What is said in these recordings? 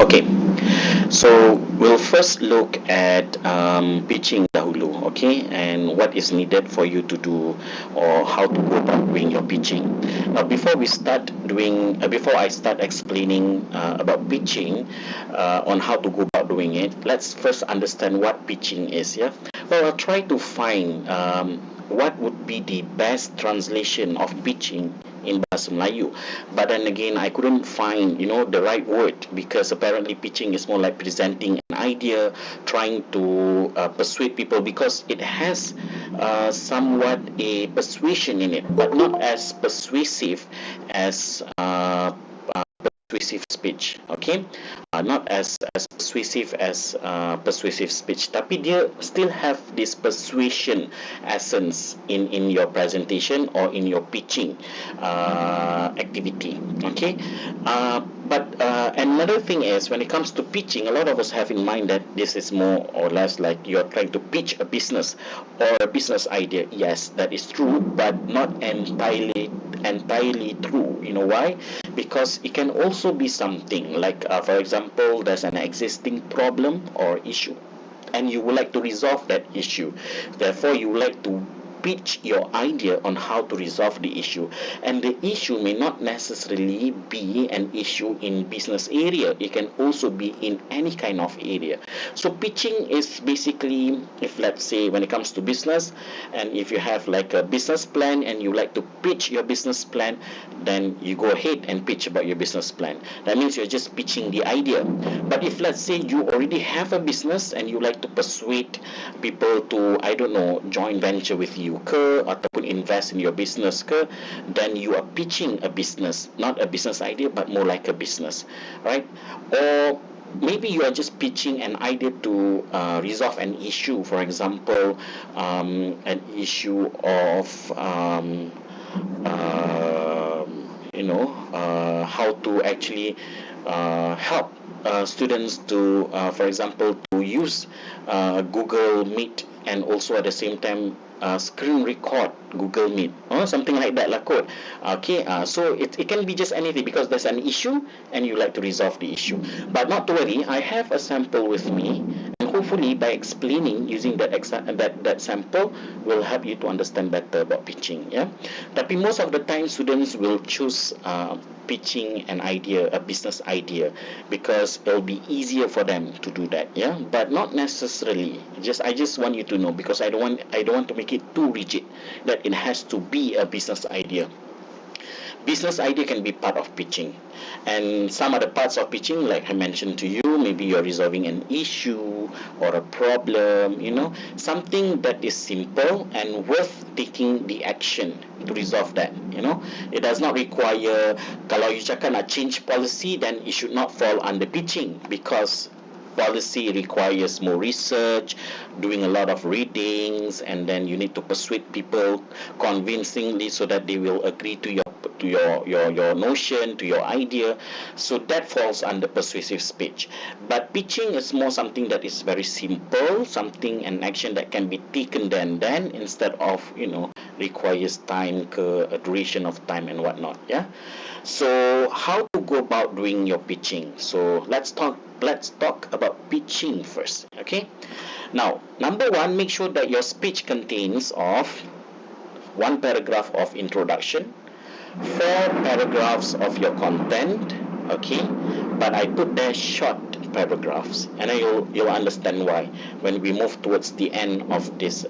Okay, so we'll first look at pitching dahulu, okay, and what is needed for you to do or how to go about doing your pitching. Now, before I start explaining about pitching on how to go about doing it, let's first understand what pitching is. Yeah, well, I'll try to find what would be the best translation of pitching in Bahasa Melayu. But then again, I couldn't find, the right word, because apparently pitching is more like presenting an idea, trying to persuade people, because it has somewhat a persuasion in it, but not as persuasive as persuasive speech. Okay, not as persuasive as persuasive speech, tapi dia still have this persuasion essence in your presentation or in your pitching activity. Okay, but another thing is, when it comes to pitching, a lot of us have in mind that this is more or less like you're trying to pitch a business or a business idea. Yes, that is true, but not entirely true. You know why? Because it can also be something like, for example, there's an existing problem or issue, and you would like to resolve that issue. Therefore, you would like to pitch your idea on how to resolve the issue, and the issue may not necessarily be an issue in business area. It can also be in any kind of area. So pitching is basically, if let's say when it comes to business, and if you have like a business plan and you like to pitch your business plan, then you go ahead and pitch about your business plan. That means you're just pitching the idea. But if let's say you already have a business and you like to persuade people to, I don't know, joint venture with you ke, ataupun invest in your business ke, then you are pitching a business, not a business idea, but more like a business, right? Or maybe you are just pitching an idea to resolve an issue. For example, an issue of how to actually help students to, for example, to use Google Meet, and also at the same time screen record Google Meet, or something like that lah kot. Okay, so it can be just anything, because there's an issue and you like to resolve the issue. But not to worry, I have a sample with me, and hopefully by explaining using that sample will help you to understand better about pitching. Yeah, tapi most of the time students will choose pitching an idea, a business idea, because it'll be easier for them to do that. Yeah, but not necessarily. I just want you to know, because I don't want to make it too rigid that it has to be a business idea. Business idea can be part of pitching, and some other parts of pitching, like I mentioned to you, maybe you're resolving an issue or a problem, something that is simple and worth taking the action to resolve that. It does not require, kalau you cakap nak change policy, then it should not fall under pitching, because policy requires more research, doing a lot of readings, and then you need to persuade people convincingly so that they will agree to your notion, to your idea. So that falls under persuasive speech. But pitching is more something that is very simple, something, an action that can be taken then instead of requires time, a duration of time and whatnot. Yeah. So how to go about doing your pitching? So let's talk about pitching first. Okay. Now, number one, make sure that your speech contains of 1 paragraph of introduction, 4 paragraphs of your content. Okay, but I put there short paragraphs, and then you'll understand why when we move towards the end of this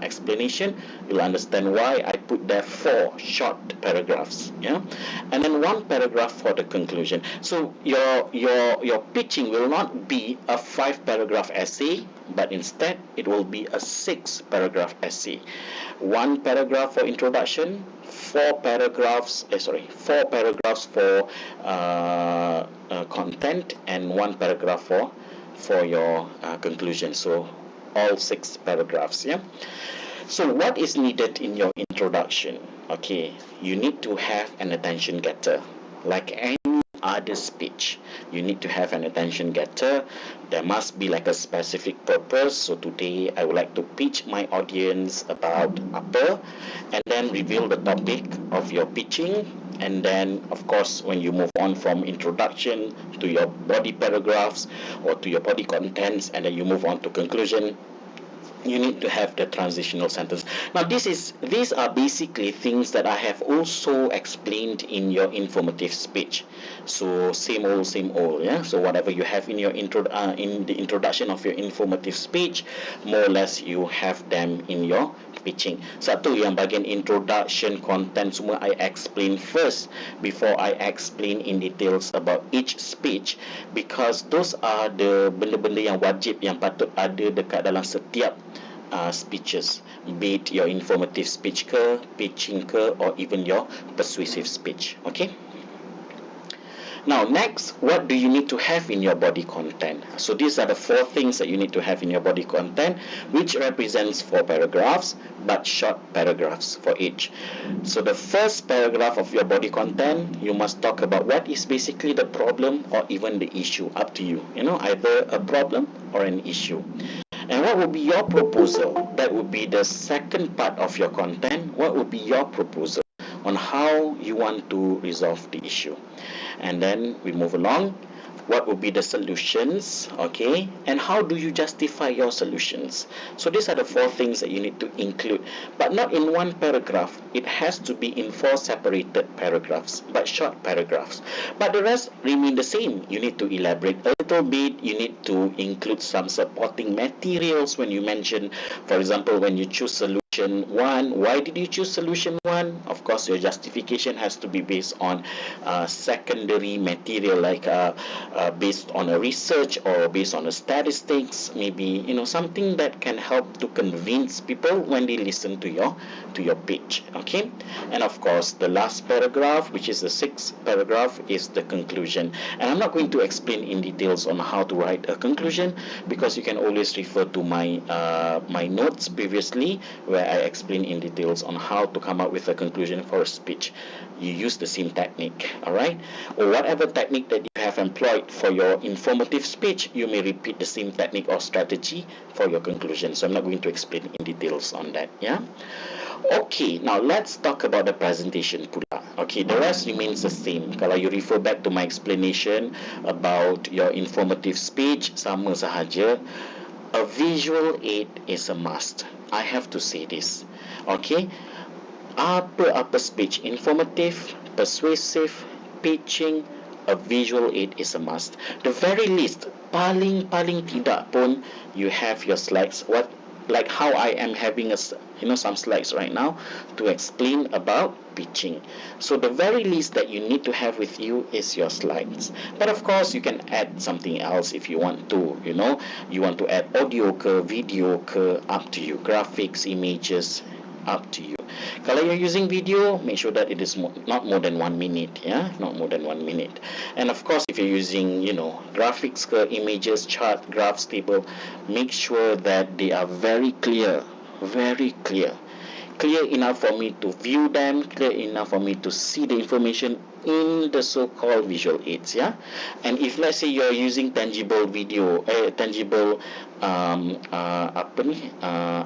explanation. You'll understand why I put there 4 short paragraphs. Yeah, and then 1 paragraph for the conclusion. So your pitching will not be a 5 paragraph essay, but instead it will be a 6 paragraph essay. 1 paragraph for introduction, 4 paragraphs for content, and 1 paragraph for your conclusion. So all 6 paragraphs. Yeah. So what is needed in your introduction? Okay, you need to have an attention getter, like any other speech. You need to have an attention getter. There must be like a specific purpose. So today I would like to pitch my audience about apa, and then reveal the topic of your pitching. And then, of course, when you move on from introduction to your body paragraphs or to your body contents, and then you move on to conclusion, you need to have the transitional sentence. Now, these are basically things that I have also explained in your informative speech. So same old, yeah. So whatever you have in your in the introduction of your informative speech, more or less you have them in your pitching. Satu yang bagian introduction content semua I explain first before I explain in details about each speech, because those are the benda-benda yang wajib yang patut ada dekat dalam setiap speeches, be it your informative speech ke, pitching ke, or even your persuasive speech. Okay. Now, next, what do you need to have in your body content? So these are the 4 things that you need to have in your body content, which represents 4 paragraphs, but short paragraphs for each. So the first paragraph of your body content, you must talk about what is basically the problem or even the issue, up to you. Either a problem or an issue. And what would be your proposal? That would be the second part of your content. What would be your proposal on how you want to resolve the issue? And then we move along. What would be the solutions, okay? And how do you justify your solutions? So these are the 4 things that you need to include, but not in one paragraph. It has to be in 4 separated paragraphs, but short paragraphs. But the rest remain the same. You need to elaborate a little bit. You need to include some supporting materials when you mention, for example, when you choose solution 1, why did you choose solution 1? Of course, your justification has to be based on secondary material, like based on a research or based on a statistics, maybe something that can help to convince people when they listen to your pitch. Okay. And of course, the last paragraph, which is the 6th paragraph, is the conclusion. And I'm not going to explain in details on how to write a conclusion, because you can always refer to my my notes previously, where I explain in details on how to come up with a conclusion for a speech. You use the same technique, all right? Or whatever technique that you have employed for your informative speech, you may repeat the same technique or strategy for your conclusion. So I'm not going to explain in details on that, yeah? Okay, now let's talk about the presentation pula. Okay, the rest remains the same. Kalau you refer back to my explanation about your informative speech, sama sahaja. A visual aid is a must. I have to say this. Okay? Apa-apa speech, informative, persuasive, pitching, a visual aid is a must. The very least, paling tidak pun, you have your slides. Like how I am having some slides right now to explain about pitching. So the very least that you need to have with you is your slides. But of course, you can add something else if you want to. You want to add audio ke, video ke, up to you. Graphics, images, up to you. Kalau you're using video, make sure that it is not more than 1 minute, yeah, not more than 1 minute. And of course, if you're using, graphics, images, chart, graphs, table, make sure that they are very clear enough for me to view them, clear enough for me to see the information in the so-called visual aids, yeah. And if let's say you're using tangible video, tangible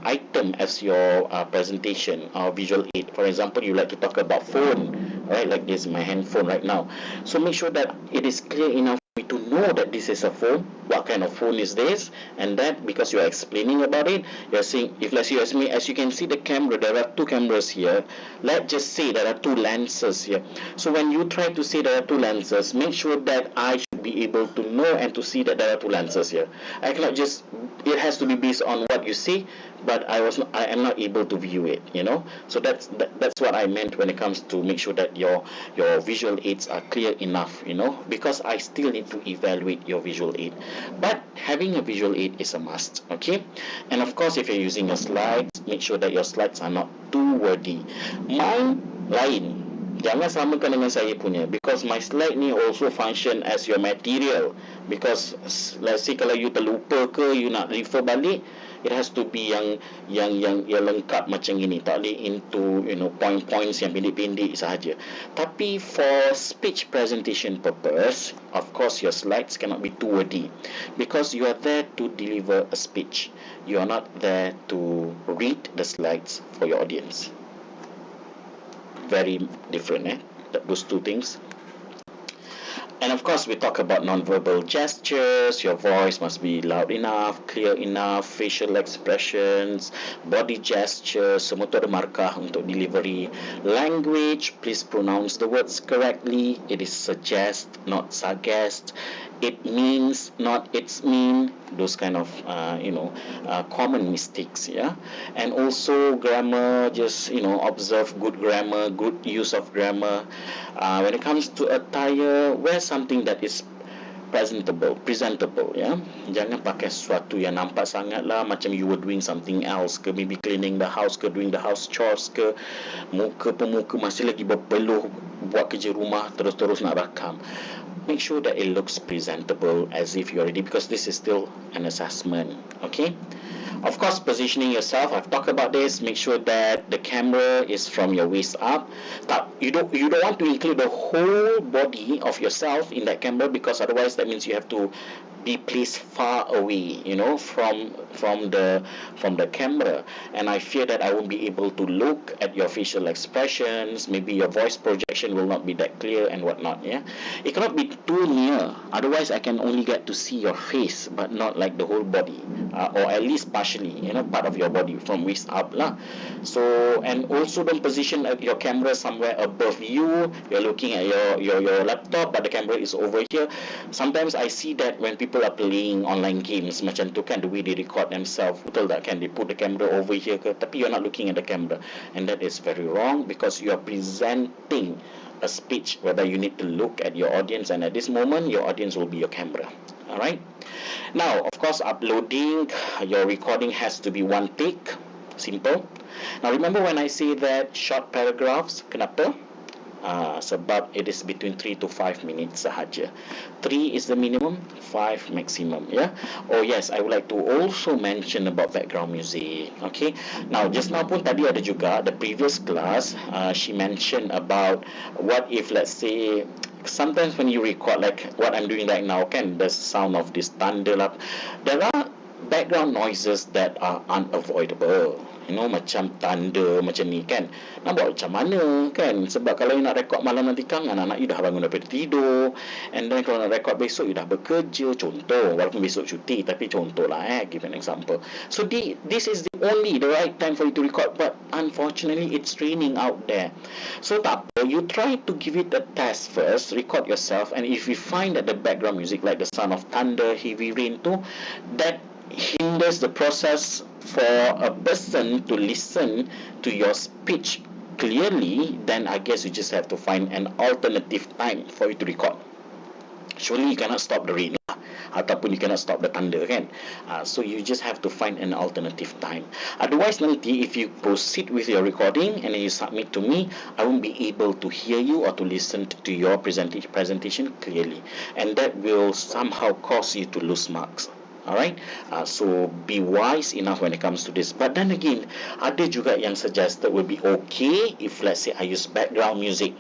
item as your presentation or visual aid. For example, you like to talk about phone, right? Like this, my handphone right now. So make sure that it is clear enough for me to know that this is a phone. What kind of phone is this? And that, because you are explaining about it, you're saying, if let's say you ask me, as you can see the camera, there are 2 cameras here. Let's just say there are 2 lenses here. So when you try to say there are 2 lenses, make sure that I should be able to know and to see that there are 2 lenses here. I cannot just, it has to be based on what you see, but I am not able to view it, So that's what I meant when it comes to make sure that your visual aids are clear enough, because I still need to evaluate your visual aid. But having a visual aid is a must, okay? And of course, if you're using your slides, make sure that your slides are not too wordy. Mine lain. Jangan samakan dengan saya punya, because my slide ni also function as your material. Because let's say kalau you terlupa ke, you nak refer balik, It has to be yang lengkap macam ini, tak boleh into point-points yang pendek-pendek sahaja. Tapi for speech presentation purpose, of course your slides cannot be too wordy, because you are there to deliver a speech. You are not there to read the slides for your audience. Very different, those two things. And of course, we talk about non-verbal gestures. Your voice must be loud enough, clear enough, facial expressions, body gestures, semua tu ada markah untuk delivery. Language, please pronounce the words correctly. It is suggest, not suggest. It means, not it's mean. Those kind of, common mistakes, yeah. And also grammar, just, observe good grammar, good use of grammar. When it comes to attire, wear something that is presentable, ya. Jangan pakai sesuatu yang nampak sangat lah macam you were doing something else ke, maybe cleaning the house ke, doing the house chores ke, pemuka masih lagi berpeluh buat kerja rumah, terus nak rakam. Make sure that it looks presentable as if you're ready, because this is still an assessment, okay? Of course, positioning yourself, I've talked about this. Make sure that the camera is from your waist up. You don't want to include the whole body of yourself in that camera, because otherwise that means you have to be placed far away, from the camera, and I fear that I won't be able to look at your facial expressions. Maybe your voice projection will not be that clear and whatnot. Yeah, it cannot be too near, otherwise I can only get to see your face, but not like the whole body, or at least partially, part of your body from waist up lah. So, and also don't position your camera somewhere above you. You're looking at your laptop, but the camera is over here. Sometimes I see that when people are playing online games macam tu kan, the way they record themselves, betul tak kan, they put the camera over here ke, tapi you're not looking at the camera, and that is very wrong, because you are presenting a speech whereby you need to look at your audience, and at this moment your audience will be your camera. Alright, now of course uploading, your recording has to be one take, simple. Now remember when I say that short paragraphs, kenapa? Sebab it is between 3 to 5 minutes sahaja. 3 is the minimum, 5 maximum, yeah. Oh yes, I would like to also mention about background music. Okay, now just now pun tadi ada juga the previous class, she mentioned about what if, let's say, sometimes when you record like what I'm doing right now kan, the sound of this thunder lah, there are background noises that are unavoidable, macam tanda macam ni kan, nak buat macam mana kan, sebab kalau you nak record malam nanti kan anak-anak you dah bangun daripada tidur, and then kalau nak record besok you dah bekerja, contoh, walaupun besok cuti, tapi contoh lah, give an example. So this is the right time for you to record, but unfortunately it's raining out there. So tak apa, you try to give it a test first, record yourself, and if you find that the background music like the sound of thunder, heavy rain tu, that hinders the process for a person to listen to your speech clearly, then I guess you just have to find an alternative time for you to record. Surely you cannot stop the rain lah, ataupun you cannot stop the thunder kan. So you just have to find an alternative time. Otherwise nanti if you proceed with your recording and then you submit to me, I won't be able to hear you or to listen to your presentation clearly, and that will somehow cause you to lose marks. Alright, so be wise enough when it comes to this. But then again, ada juga yang suggested will be okay if let's say I use background music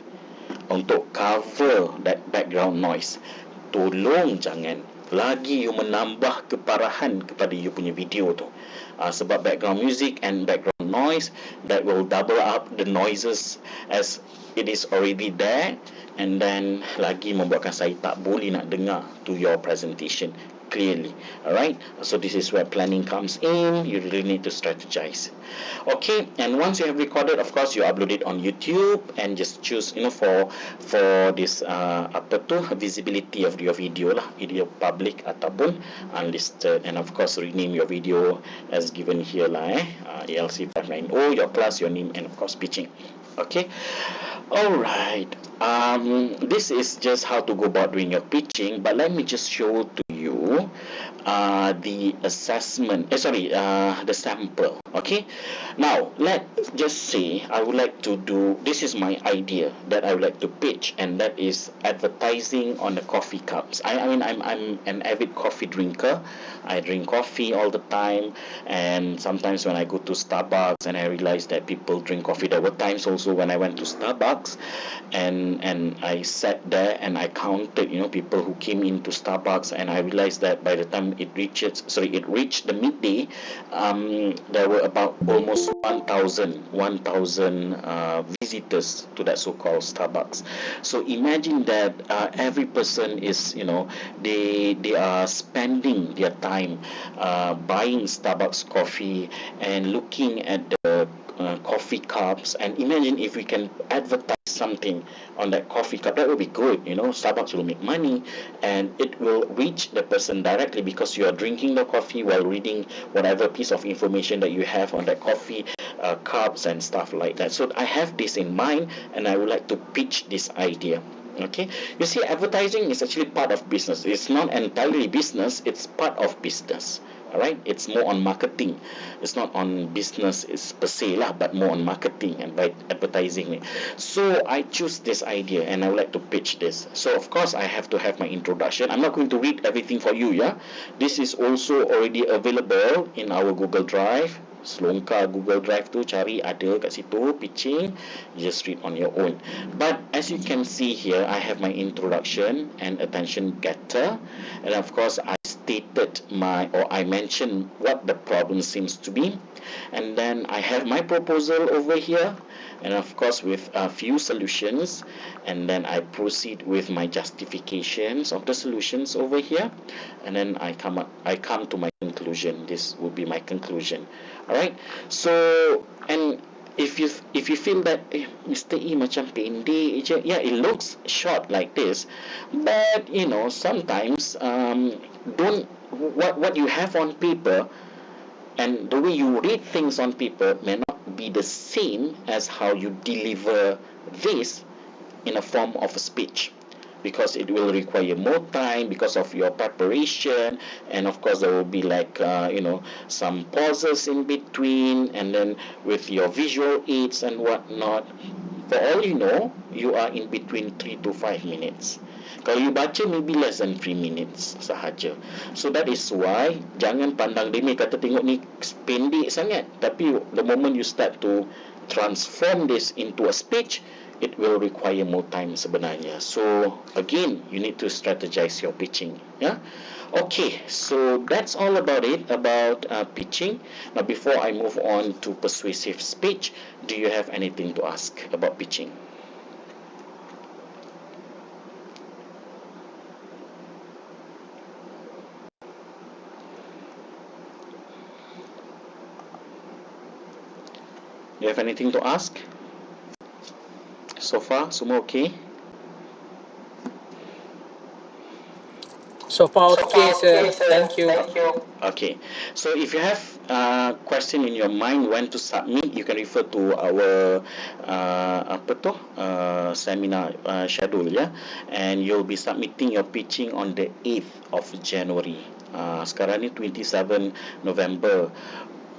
untuk cover that background noise. Tolong jangan lagi you menambah keparahan kepada you punya video tu, sebab background music and background noise, that will double up the noises as it is already there, and then lagi membuatkan saya tak boleh nak dengar to your presentation clearly. Alright, so this is where planning comes in. You really need to strategize. Okay, and once you have recorded, of course you upload it on YouTube, and just choose for this visibility of your video lah, video public ataupun unlisted, and of course rename your video as given here lah, ELC590, your class, your name, and of course pitching. Okay, alright, this is just how to go about doing your pitching, but let me just show to you the assessment, the sample. Okay, now let's just say I would like to do, this is my idea that I would like to pitch, and that is advertising on the coffee cups. I mean, I'm an avid coffee drinker. I drink coffee all the time, and sometimes when I go to Starbucks and I realize that people drink coffee, there were times also when I went to Starbucks and I sat there and I counted, people who came into Starbucks, and I realized that by the time it reached the midday, there were about almost 1,000 visitors to that so-called Starbucks. So imagine that every person is, they are spending their time buying Starbucks coffee and looking at the coffee cups. And imagine if we can advertise something on that coffee cup, that will be good. Starbucks will make money, and it will reach the person directly, because you are drinking the coffee while reading whatever piece of information that you have on that coffee cups and stuff like that. So I have this in mind, and I would like to pitch this idea. Okay, you see, advertising is actually part of business. It's not entirely business, it's part of business. All right, it's more on marketing. It's not on business is per se lah, but more on marketing and by advertising. So I choose this idea and I would like to pitch this. So of course I have to have my introduction. I'm not going to read everything for you, yeah. This is also already available in our Google Drive. Selongkar Google Drive tu, cari, ada kat situ pitching, just read on your own. But as you can see here, I have my introduction and attention getter, and of course I stated I mentioned what the problem seems to be, and then I have my proposal over here, and of course with a few solutions, and then I proceed with my justifications of the solutions over here, and then I come to my conclusion. This will be my conclusion. All right, so, and if you feel that Mr. E macam pendek je, yeah, it looks short like this, but sometimes don't what you have on paper and the way you read things on paper may not be the same as how you deliver this in a form of a speech, because it will require more time because of your preparation, and of course there will be like some pauses in between, and then with your visual aids and whatnot. For all you know, you are in between 3 to 5 minutes. Kalau you baca, maybe less than 3 minutes sahaja. So that is why jangan pandang remeh kata tengok ni pendek sangat, tapi the moment you start to transform this into a speech, it will require more time sebenarnya. So again, you need to strategize your pitching. Yeah. Okay, so that's all about it about pitching. Now, before I move on to persuasive speech, do you have anything to ask about pitching? Do you have anything to ask? So far, semua okay? So far, okay, sir. Thank you. Okay, so if you have a question in your mind when to submit, you can refer to our seminar schedule, yeah, and you'll be submitting your pitching on the 8th of January. Sekarang ni 27 November,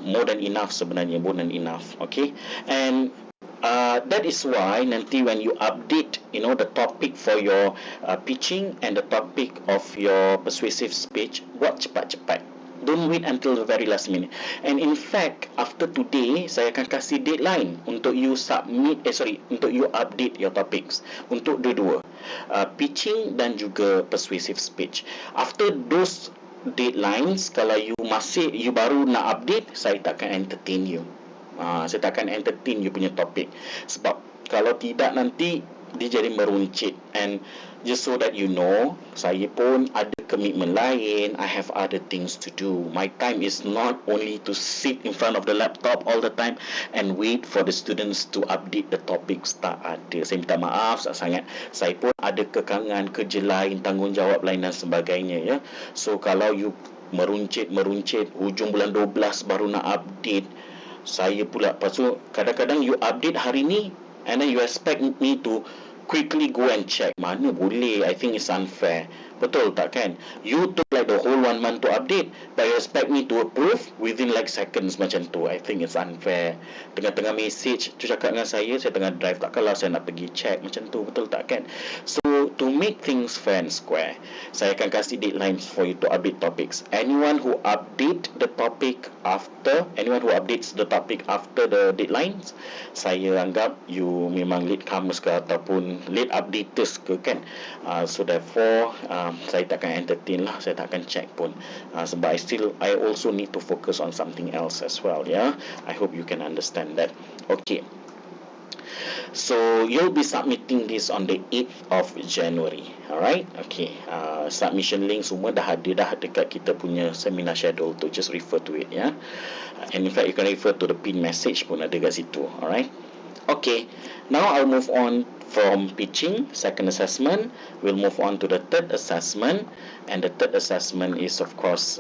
more than enough sebenarnya, more than enough. Okay, and that is why nanti when you update the topic for your pitching and the topic of your persuasive speech, buat cepat-cepat. Don't wait until the very last minute. And in fact, after today, saya akan kasih deadline untuk you untuk you update your topics untuk dua-dua, pitching dan juga persuasive speech. After those deadlines, kalau you baru nak update, saya takkan entertain you. Saya takkan entertain you punya topik, sebab kalau tidak nanti dia jadi meruncit. And just so that you know, saya pun ada komitmen lain. I have other things to do. My time is not only to sit in front of the laptop all the time and wait for the students to update the topics. Tak ada. Saya minta maaf sangat. Saya pun ada kekangan, kerja lain, tanggungjawab lain dan sebagainya, ya. So kalau you meruncit hujung bulan 12 baru nak update, saya pula pasal kadang-kadang you update hari ni and then you expect me to quickly go and check. Mana boleh, I think it's unfair. Betul tak kan? You took like the whole 1 month to update, but you expect me to approve within like seconds macam tu. I think it's unfair. Tengah-tengah message tu cakap dengan saya tengah drive, takkanlah saya nak pergi check macam tu, betul tak kan? So to make things fair and square, saya akan kasih deadlines for you to update topics. Anyone who updates the topic after the deadlines, saya anggap you memang late comers ke ataupun late updaters ke kan. So therefore saya takkan entertain lah, saya takkan check pun, sebab I also need to focus on something else as well. I hope you can understand that. Okay, so you'll be submitting this on the 8th of January. Alright, okay. Submission link semua dah ada dah dekat kita punya seminar schedule tu. Just refer to it, and in fact you can refer to the pin message pun ada kat situ. Alright, okay. Now I'll move on from pitching, second assessment. We'll move on to the third assessment, and the third assessment is of course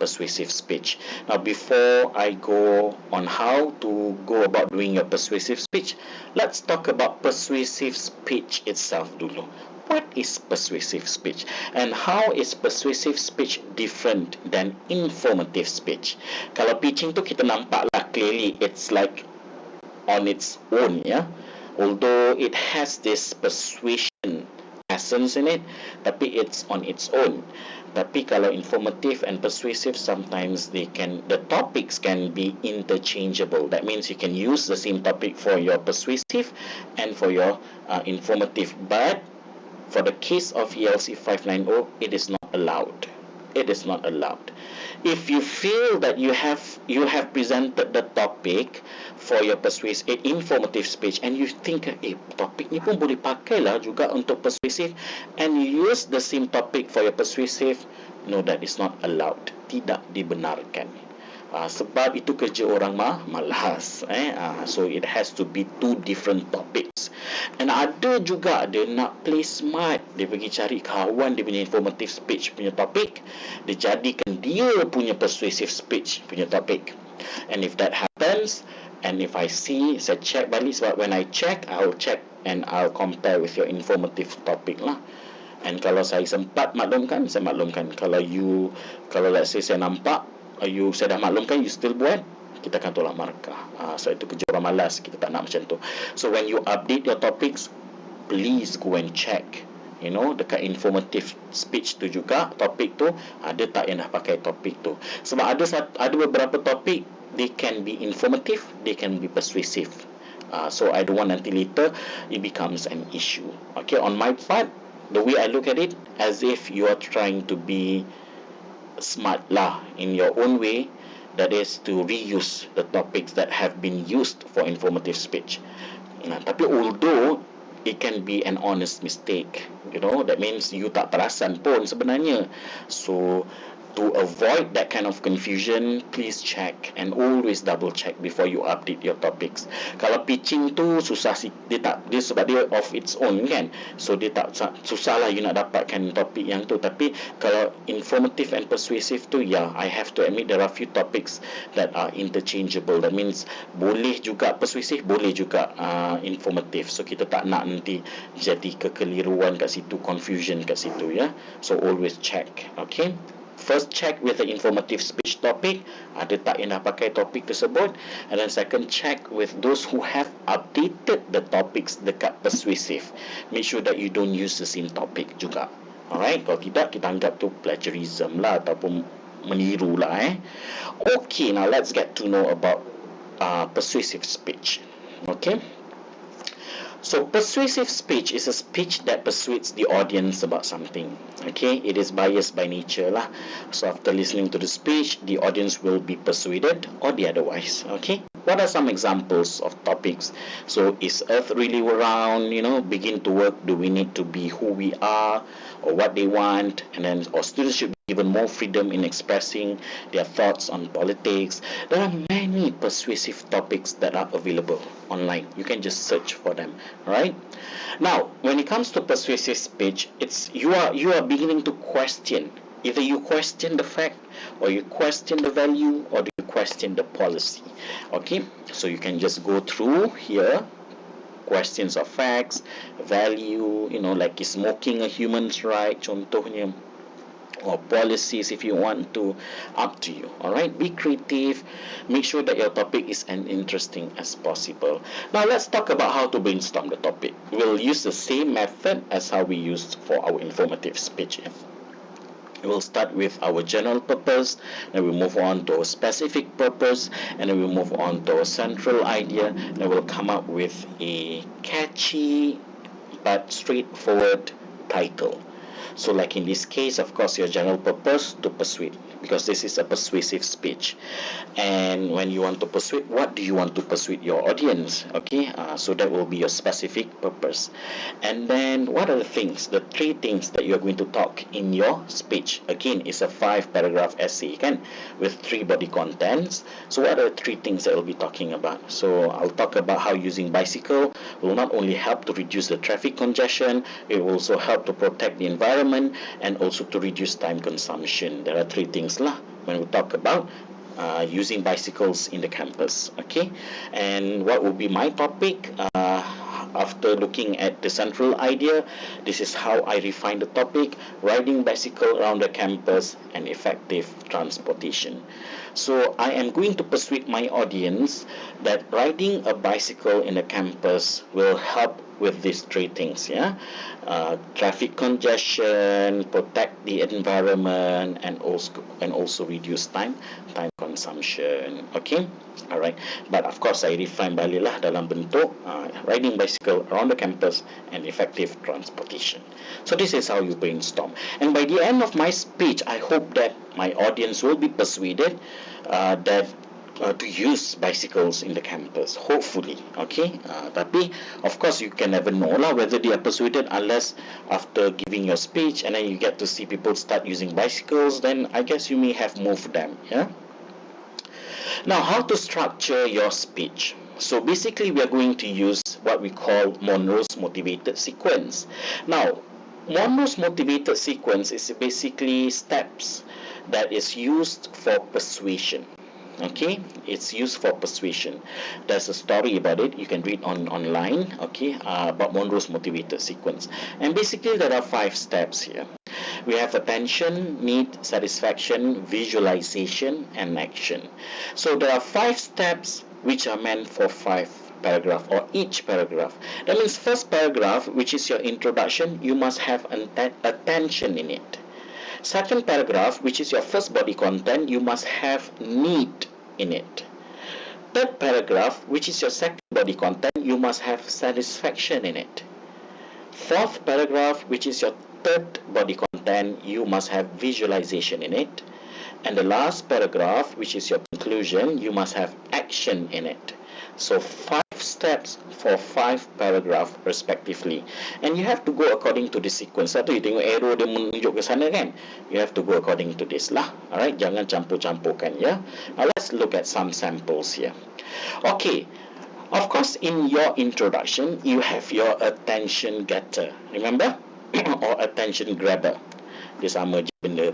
persuasive speech. Now before I go on how to go about doing your persuasive speech, let's talk about persuasive speech itself dulu. What is persuasive speech, and how is persuasive speech different than informative speech? Kalau pitching tu kita nampak lah clearly it's like on its own, although it has this persuasion essence in it, tapi it's on its own. Tapi kalau informative and persuasive, sometimes the topics can be interchangeable. That means you can use the same topic for your persuasive and for your informative, but for the case of ELC590, it is not allowed. It is not allowed. If you feel that you have presented the topic for your persuasive informative speech and you think topik ni pun boleh pakai lah juga untuk persuasive, and you use the same topic for your persuasive, no, that is not allowed. Tidak dibenarkan. Sebab itu kerja orang malas. So it has to be two different topics. And ada juga dia nak play smart, dia pergi cari kawan dia punya informative speech punya topik, dia jadikan dia punya persuasive speech punya topik. And if that happens, and if I see, saya check balik, sebab when I check, I'll check and I'll compare with your informative topic lah. And kalau saya sempat maklumkan, saya maklumkan. Kalau let's say saya nampak saya dah maklumkan, you still buat, kita akan tolak markah. So itu kerja orang malas, kita tak nak macam tu. So when you update your topics, please go and check, dekat informative speech tu juga, topik tu ada tak yang dah pakai topik tu. Sebab ada beberapa topik, they can be informative, they can be persuasive. So I don't want nanti later it becomes an issue. Okay, on my part, the way I look at it, as if you are trying to be smart lah in your own way, that is to reuse the topics that have been used for informative speech. Tapi although it can be an honest mistake, that means you tak perasan pun sebenarnya. So to avoid that kind of confusion, please check and always double check before you update your topics. Kalau pitching tu susah, dia sebab dia of its own kan, so dia tak susah lah you nak dapatkan topik yang tu. Tapi kalau informative and persuasive tu, I have to admit there are few topics that are interchangeable. That means boleh juga persuasive, boleh juga informative. So kita tak nak nanti jadi kekeliruan kat situ, confusion kat situ, So always check. Okay, first check with the informative speech topic, ada tak yang dah pakai topik tersebut, and then second check with those who have updated the topics dekat persuasive. Make sure that you don't use the same topic juga. Alright, kalau tidak kita anggap tu plagiarism lah ataupun meniru lah. Okay, now let's get to know about persuasive speech. Okay, so persuasive speech is a speech that persuades the audience about something. Okay, it is biased by nature lah. So after listening to the speech, the audience will be persuaded or the otherwise. Okay, what are some examples of topics? So is Earth really round? Begin to work. Do we need to be who we are or what they want? And then, or students should be given more freedom in expressing their thoughts on politics. There are many persuasive topics that are available online. You can just search for them. Right? Now, when it comes to persuasive speech, it's you are beginning to question. Either you question the fact, or you question the value, or you question the policy. Okay? So you can just go through here. Questions of facts, value, like is smoking a human's right, contohnya. or policies if you want to, up to you. All right, be creative, make sure that your topic is as interesting as possible. Now let's talk about how to brainstorm the topic. We'll use the same method as how we used for our informative speech. We'll start with our general purpose, then we'll move on to a specific purpose, and then we'll move on to a central idea, then we'll come up with a catchy but straightforward title. So like in this case, of course, your general purpose to persuade, because this is a persuasive speech. And when you want to persuade, what do you want to persuade your audience? Okay, so that will be your specific purpose. And then what are the three things that you are going to talk in your speech? Again, it's a 5 paragraph essay, can, with 3 body contents. So what are the 3 things that we'll be talking about? So I'll talk about how using bicycle will not only help to reduce the traffic congestion, it will also help to protect the environment and also to reduce time consumption. There are 3 things lah when we talk about using bicycles in the campus. Okay, and what will be my topic? After looking at the central idea, this is how I refine the topic: riding bicycle around the campus and effective transportation. So I am going to persuade my audience that riding a bicycle in the campus will help with these 3 things. Yeah, traffic congestion, protect the environment, and also reduce time consumption. Okay, alright. But of course, I refine balik lah dalam bentuk riding bicycle around the campus and effective transportation. So this is how you brainstorm. And by the end of my speech, I hope that my audience will be persuaded that to use bicycles in the campus, hopefully. Okay, tapi of course you can never know lah whether they are persuaded unless after giving your speech and then you get to see people start using bicycles, then I guess you may have moved them. Yeah. Now, how to structure your speech? So basically we are going to use what we call Monroes motivated sequence. Now, Monroes motivated sequence is basically steps that is used for persuasion. Okay, it's used for persuasion. There's a story about it, you can read online. Okay, about Monroe's motivated sequence. And basically there are 5 steps here. We have attention, need, satisfaction, visualization, and action. So there are 5 steps which are meant for 5 paragraph or each paragraph. That means first paragraph, which is your introduction, you must have attention in it. Second paragraph, which is your first body content, you must have need in it. Third paragraph, which is your second body content, you must have satisfaction in it. Fourth paragraph, which is your third body content, you must have visualization in it. And the last paragraph, which is your conclusion, you must have action in it. So 5 steps for 5 paragraph respectively. And you have to go according to the sequence. Satu, you tengok arrow dia menunjuk ke sana kan? You have to go according to this lah. Alright, jangan campur-campurkan ya. Now let's look at some samples here. Okay. Of course, in your introduction, you have your attention getter. Remember? Or attention grabber. Dia sama je benda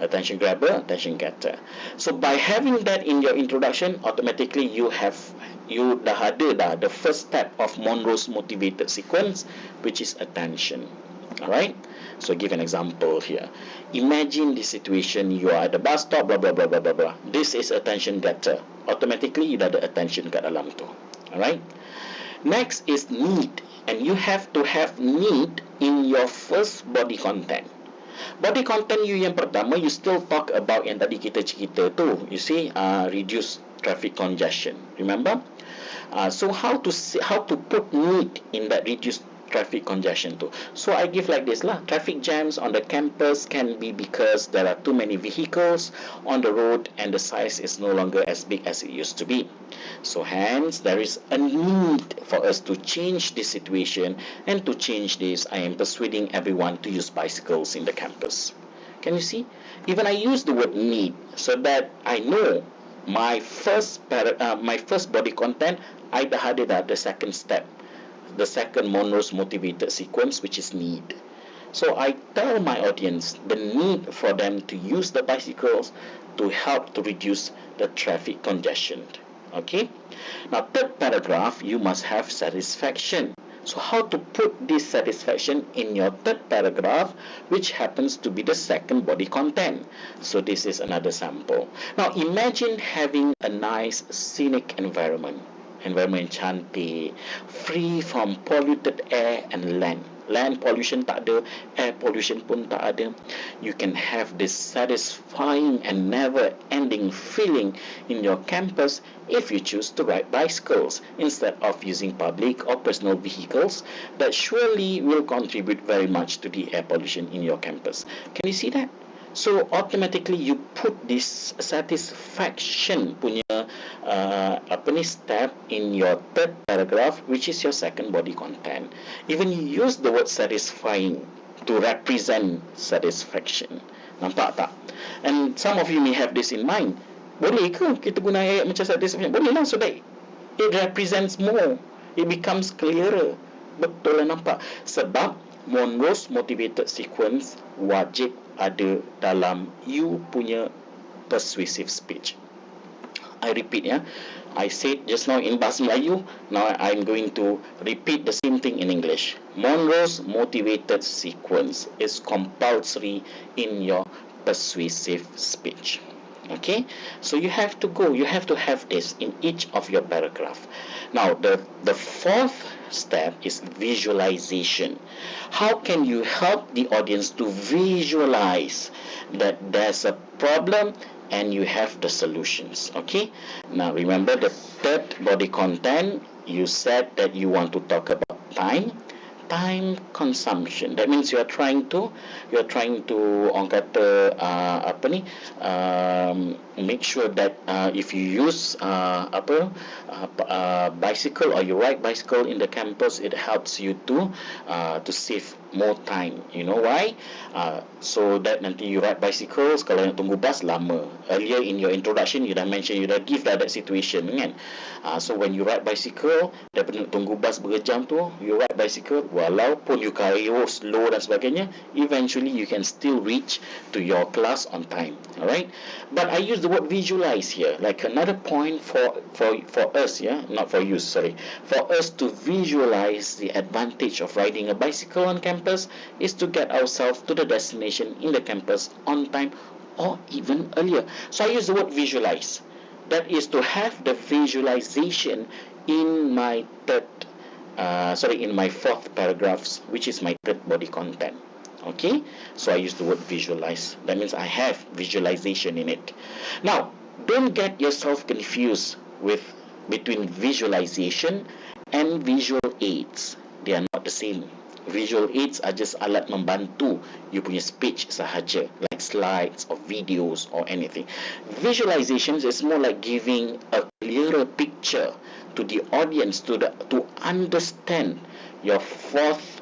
attention grabber, attention getter. So by having that in your introduction, automatically you dah ada the first step of Monroe's motivated sequence, which is attention. Alright, so give an example here. Imagine the situation, you are at the bus stop, blah blah blah blah blah blah. This is attention getter. Automatically you dah ada attention kat dalam tu. Alright, next is need, and you have to have need in your first body content. Body content you yang pertama, you still talk about yang tadi kita cerita tu, you see, reduce traffic congestion. Remember? So how to put need in that reduce traffic congestion too. So I give like this lah. Traffic jams on the campus can be because there are too many vehicles on the road and the size is no longer as big as it used to be. So hence there is a need for us to change this situation, and to change this I am persuading everyone to use bicycles in the campus. Can you see? Even I use the word need so that I know my first body content, I dah ada the second step, the second Monroe's motivated sequence, which is need. So I tell my audience the need for them to use the bicycles to help to reduce the traffic congestion. Okay. Now third paragraph, you must have satisfaction. So how to put this satisfaction in your third paragraph, which happens to be the second body content. So this is another sample. Now imagine having a nice scenic environment yang cantik, free from polluted air and land. Land pollution tak ada, air pollution pun tak ada. You can have this satisfying and never-ending feeling in your campus if you choose to ride bicycles instead of using public or personal vehicles that surely will contribute very much to the air pollution in your campus. Can you see that? So automatically you put this satisfaction punya step in your third paragraph, which is your second body content. Even you use the word satisfying to represent satisfaction. Nampak tak? And some of you may have this in mind. Boleh ke kita guna ayat macam satisfaction? Boleh lah, so that it represents more. It becomes clearer. Betul lah, nampak? Sebab Monroes motivated sequence wajib ada dalam you punya persuasive speech. I repeat, ya. I said just now in Bahasa Melayu, now I'm going to repeat the same thing in English. Monroes motivated sequence is compulsory in your persuasive speech. Okay, so you have to have this in each of your paragraph. Now the fourth step is visualization. How can you help the audience to visualize that there's a problem and you have the solutions? Okay, now remember the third body content, you said that you want to talk about time consumption. That means you're trying to orang kata make sure that if you use bicycle or you ride bicycle in the campus, it helps you to save more time. You know why? So that nanti you ride bicycles, kalau nak tunggu bus lama. Earlier in your introduction you dah mention, you dah give that situation kan. So when you ride bicycle, daripada nak tunggu bus berjam tu, you ride bicycle, walaupun you carry slow dan sebagainya, eventually you can still reach to your class on time. Alright, but I use the word visualize here, like another point for us, yeah, not for you, sorry, for us to visualize the advantage of riding a bicycle on campus is to get ourselves to the destination in the campus on time or even earlier. So I use the word visualize. That is to have the visualization in my in my fourth paragraphs, which is my third body content. Okay, so I use the word visualize. That means I have visualization in it. Now, don't get yourself confused between visualization and visual aids. They are not the same. Visual aids are just alat membantu you punya speech sahaja, like slides or videos or anything. Visualizations is more like giving a clearer picture to the audience to understand your fourth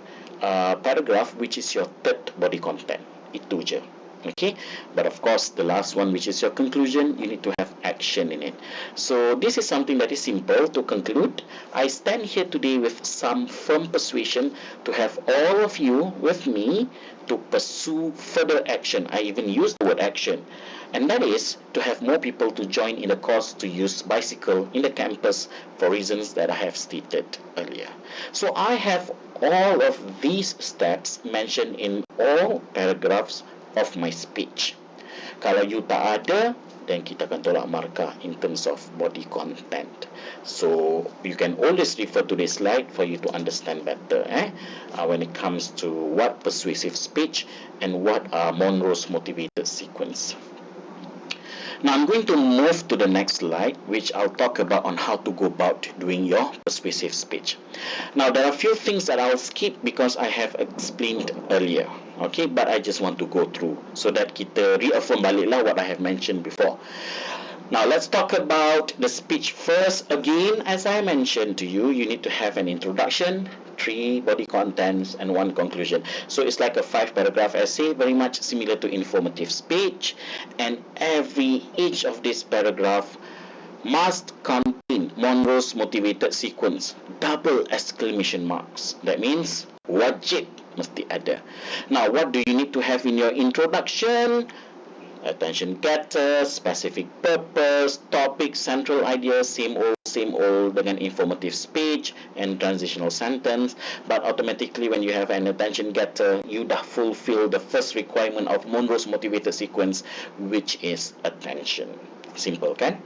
paragraph, which is your third body content. Itu je. Okay, but of course the last one, which is your conclusion, you need to have action in it. So this is something that is simple to conclude. I stand here today with some firm persuasion to have all of you with me to pursue further action. I even use the word action, and that is to have more people to join in the cause to use bicycle in the campus for reasons that I have stated earlier. So I have all of these steps mentioned in all paragraphs of my speech. Kalau you tak ada, then kita akan tolak markah in terms of body content. So you can always refer to this slide for you to understand better when it comes to what persuasive speech and what are Monroes motivated sequence. Now I'm going to move to the next slide, which I'll talk about on how to go about doing your persuasive speech. Now there are a few things that I'll skip because I have explained earlier. Okay, but I just want to go through so that kita reaffirm balik lah what I have mentioned before. Now let's talk about the speech first. Again, as I mentioned to you, you need to have an introduction, 3 body contents and 1 conclusion. So it's like a 5-paragraph essay, very much similar to informative speech, and each of this paragraph must contain Monroes motivated sequence, double exclamation marks. That means wajib mesti ada. Now what do you need to have in your introduction? Attention getter, specific purpose, topic, central idea, same old same old dengan informative speech and transitional sentence, but automatically when you have an attention getter, you dah fulfill the first requirement of Monroes motivated sequence, which is attention. Simple, kan?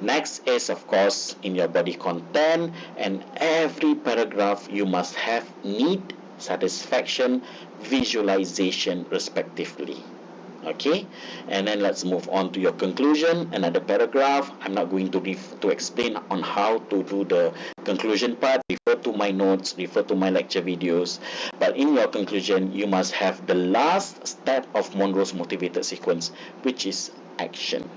Next is, of course, in your body content, and every paragraph you must have need, satisfaction, visualization, respectively. Okay, and then let's move on to your conclusion. Another paragraph. I'm not going to explain on how to do the conclusion part. Refer to my notes, refer to my lecture videos. But in your conclusion, you must have the last step of Monroe's motivated sequence, which is action.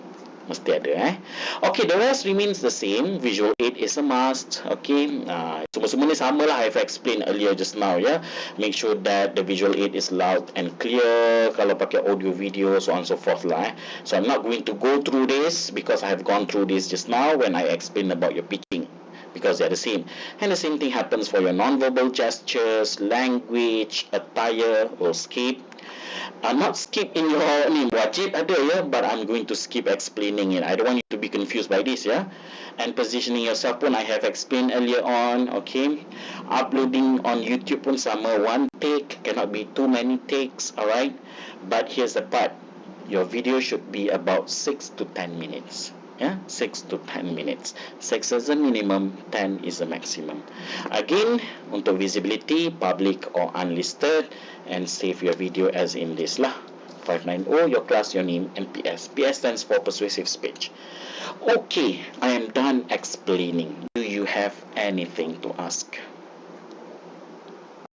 Mesti ada. Okay, the rest remains the same. Visual aid is a must. Okay, semua-semua ni sama lah. I've explained earlier just now. Yeah, make sure that the visual aid is loud and clear. Kalau pakai audio, video, so on so forth lah. So I'm not going to go through this because I have gone through this just now when I explained about your pitching, because they're the same. And the same thing happens for your non-verbal gestures, language, attire, or escape. Not skip in your wajib ada ya, but I'm going to skip explaining it. I don't want you to be confused by this ya. And positioning yourself pun I have explained earlier on. Okay, uploading on YouTube pun sama, one take, cannot be too many takes. Alright, but here's the part, your video should be about 6 to 10 minutes. Yeah, 6 to 10 minutes. 6 is the minimum, 10 is the maximum. Again, untuk visibility, public or unlisted, and save your video as in this lah. 590, your class, your name, and PS. PS stands for Persuasive Speech. Okay, I am done explaining. Do you have anything to ask?